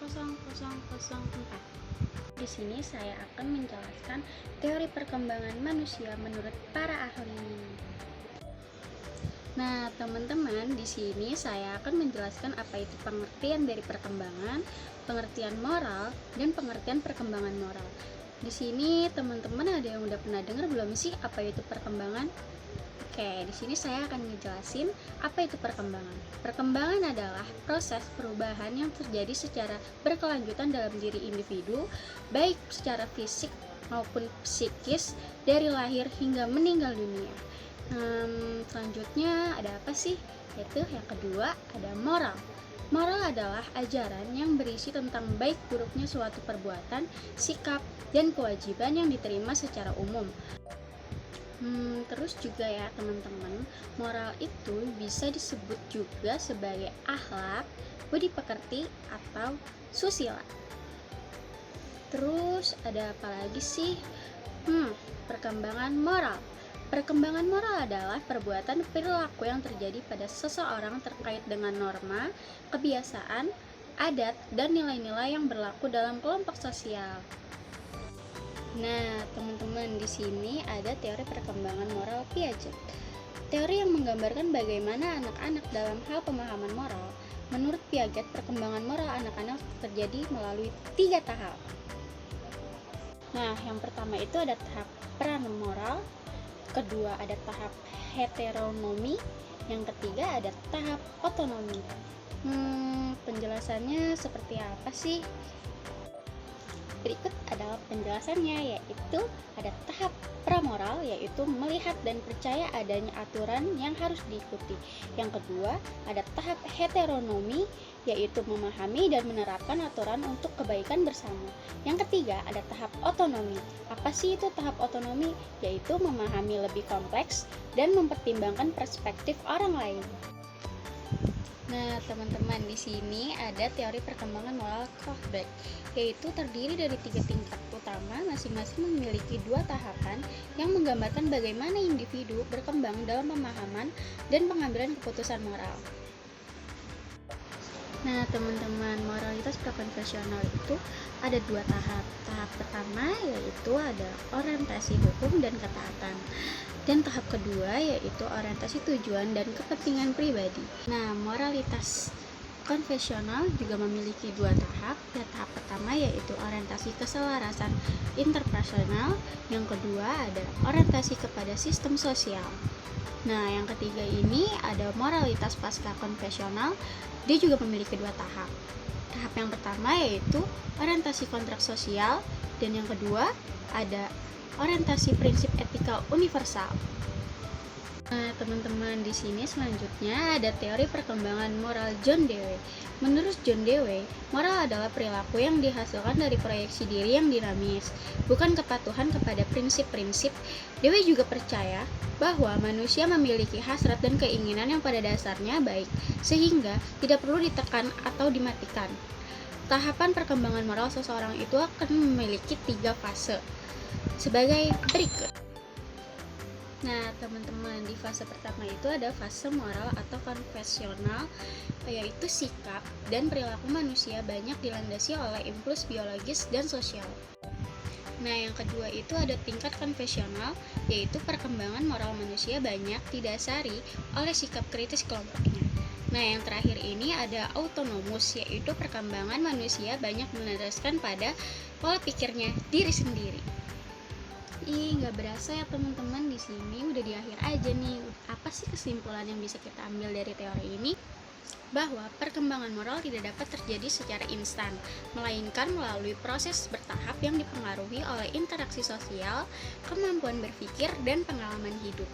040004. Di sini saya akan menjelaskan teori perkembangan manusia menurut para ahli. Nah, teman-teman, di sini saya akan menjelaskan apa itu pengertian dari perkembangan, pengertian moral, dan pengertian perkembangan moral. Di sini teman-teman ada yang udah pernah dengar belum sih apa itu perkembangan? Oke, di sini saya akan ngejelasin apa itu perkembangan. Perkembangan adalah proses perubahan yang terjadi secara berkelanjutan dalam diri individu, baik secara fisik maupun psikis, dari lahir hingga meninggal dunia. Selanjutnya ada apa sih? Yaitu yang kedua ada moral. Moral adalah ajaran yang berisi tentang baik buruknya suatu perbuatan, sikap, dan kewajiban yang diterima secara umum. Terus juga ya teman-teman, moral itu bisa disebut juga sebagai akhlak, budi pekerti, atau susila. Terus ada apa lagi sih? Perkembangan moral. Perkembangan moral adalah perbuatan perilaku yang terjadi pada seseorang terkait dengan norma, kebiasaan, adat, dan nilai-nilai yang berlaku dalam kelompok sosial. Nah, teman-teman, di sini ada teori perkembangan moral Piaget. Teori yang menggambarkan bagaimana anak-anak dalam hal pemahaman moral. Menurut Piaget, perkembangan moral anak-anak terjadi melalui 3 tahap. Nah, yang pertama itu ada tahap pramoral, kedua ada tahap heteronomi, yang ketiga ada tahap otonomi. Penjelasannya seperti apa sih? Berikut adalah penjelasannya, yaitu ada tahap pramoral, yaitu melihat dan percaya adanya aturan yang harus diikuti. Yang kedua ada tahap heteronomi, yaitu memahami dan menerapkan aturan untuk kebaikan bersama. Yang ketiga ada tahap otonomi. Apa sih itu tahap otonomi? Yaitu memahami lebih kompleks dan mempertimbangkan perspektif orang lain. Nah, teman-teman, di sini ada teori perkembangan moral Kohlberg, yaitu terdiri dari 3 tingkat utama, masing-masing memiliki 2 tahapan yang menggambarkan bagaimana individu berkembang dalam pemahaman dan pengambilan keputusan moral. Nah, teman-teman, moralitas prakonvensional itu ada 2 tahap. Tahap pertama yaitu ada orientasi hukum dan ketaatan. Dan tahap kedua yaitu orientasi tujuan dan kepentingan pribadi. Nah, moralitas konvensional juga memiliki 2 tahap. Ya, tahap pertama yaitu orientasi keselarasan interpersonal, yang kedua ada orientasi kepada sistem sosial. Nah, yang ketiga ini ada moralitas pasca konvensional. Dia juga memiliki 2 tahap. Tahap yang pertama yaitu orientasi kontrak sosial, dan yang kedua ada orientasi prinsip etika universal. Nah, teman-teman, di sini selanjutnya ada teori perkembangan moral John Dewey. Menurut John Dewey, moral adalah perilaku yang dihasilkan dari proyeksi diri yang dinamis, bukan kepatuhan kepada prinsip-prinsip. Dewey juga percaya bahwa manusia memiliki hasrat dan keinginan yang pada dasarnya baik, sehingga tidak perlu ditekan atau dimatikan. Tahapan perkembangan moral seseorang itu akan memiliki 3 fase sebagai berikut. Nah, teman-teman, di fase pertama itu ada fase moral atau konvensional, yaitu sikap dan perilaku manusia banyak dilandasi oleh impuls biologis dan sosial. Nah, yang kedua itu ada tingkat konvensional, yaitu perkembangan moral manusia banyak didasari oleh sikap kritis kelompoknya. Nah, yang terakhir ini ada autonomus, yaitu perkembangan manusia banyak melandaskan pada pola pikirnya diri sendiri. Nggak berasa ya teman-teman, di sini udah di akhir aja nih. Apa sih kesimpulan yang bisa kita ambil dari teori ini? Bahwa perkembangan moral tidak dapat terjadi secara instan, melainkan melalui proses bertahap yang dipengaruhi oleh interaksi sosial, kemampuan berpikir, dan pengalaman hidup.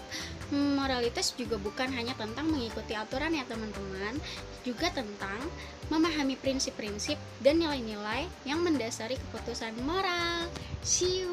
Moralitas juga bukan hanya tentang mengikuti aturan ya teman-teman, juga tentang memahami prinsip-prinsip dan nilai-nilai yang mendasari keputusan moral. See you!